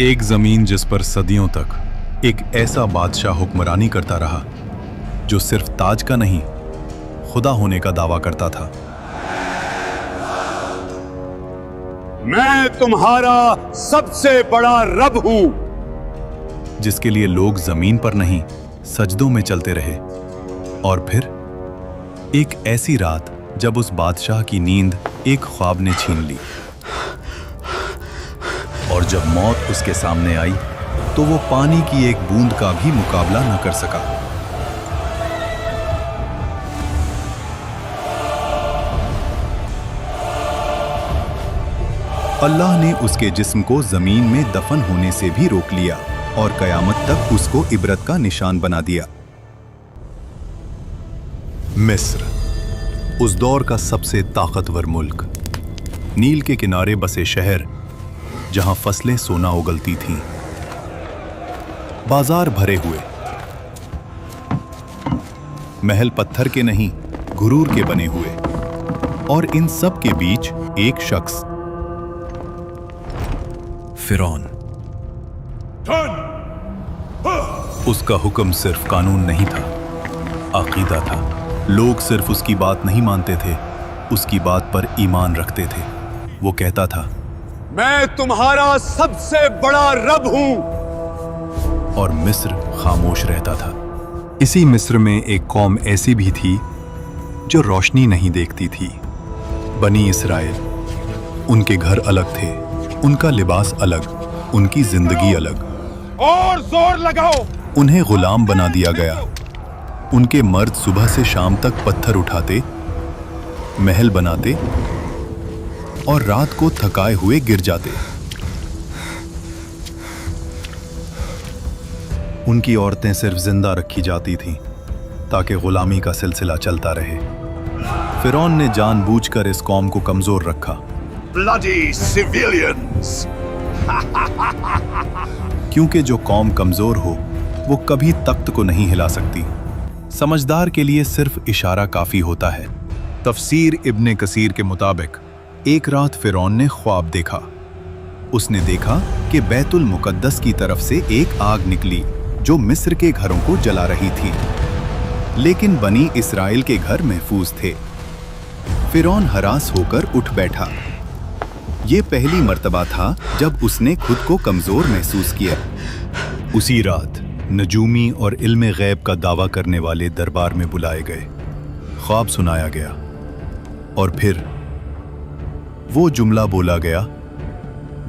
एक जमीन जिस पर सदियों तक एक ऐसा बादशाह हुक्मरानी करता रहा जो सिर्फ ताज का नहीं, खुदा होने का दावा करता था। मैं तुम्हारा सबसे बड़ा रब हूं, जिसके लिए लोग जमीन पर नहीं सजदों में चलते रहे। और फिर एक ऐसी रात जब उस बादशाह की नींद एक ख्वाब ने छीन ली, और जब मौत उसके सामने आई तो वो पानी की एक बूंद का भी मुकाबला न कर सका। अल्लाह ने उसके जिस्म को जमीन में दफन होने से भी रोक लिया और कयामत तक उसको इबरत का निशान बना दिया। मिस्र, उस दौर का सबसे ताकतवर मुल्क, नील के किनारे बसे शहर जहां फसलें सोना उगलती थीं, बाजार भरे हुए, महल पत्थर के नहीं गुरूर के बने हुए, और इन सब के बीच एक शख्स, फिरौन। उसका हुक्म सिर्फ कानून नहीं था, अकीदा था। लोग सिर्फ उसकी बात नहीं मानते थे, उसकी बात पर ईमान रखते थे। वो कहता था, मैं तुम्हारा सबसे बड़ा रब हूं। और मिस्र खामोश रहता था। इसी मिस्र में एक कौम ऐसी भी थी जो रोशनी नहीं देखती थी, बनी इसराइल। उनके घर अलग थे, उनका लिबास अलग, उनकी जिंदगी अलग। और जोर लगाओ। उन्हें गुलाम बना दिया गया। उनके मर्द सुबह से शाम तक पत्थर उठाते, महल बनाते और रात को थकाए हुए गिर जाते। उनकी औरतें सिर्फ जिंदा रखी जाती थीं ताकि गुलामी का सिलसिला चलता रहे। फिरौन ने जानबूझकर इस कौम को कमजोर रखा। Bloody civilians! क्योंकि जो कौम कमजोर हो वो कभी तख्त को नहीं हिला सकती। समझदार के लिए सिर्फ इशारा काफी होता है। तफसीर इब्ने कसीर के मुताबिक एक रात फिरौन ने ख्वाब देखा। उसने देखा कि बैतुल मुकद्दस की तरफ से एक आग निकली जो मिस्र के घरों को जला रही थी, लेकिन बनी इसराइल के घर महफूज थे। फिरौन हरास होकर उठ बैठा। ये पहली मर्तबा था जब उसने खुद को कमजोर महसूस किया। उसी रात नजूमी और इल्मे गैब का दावा करने वाले दरबार में बुलाए गए, ख्वाब सुनाया गया और फिर वो जुमला बोला गया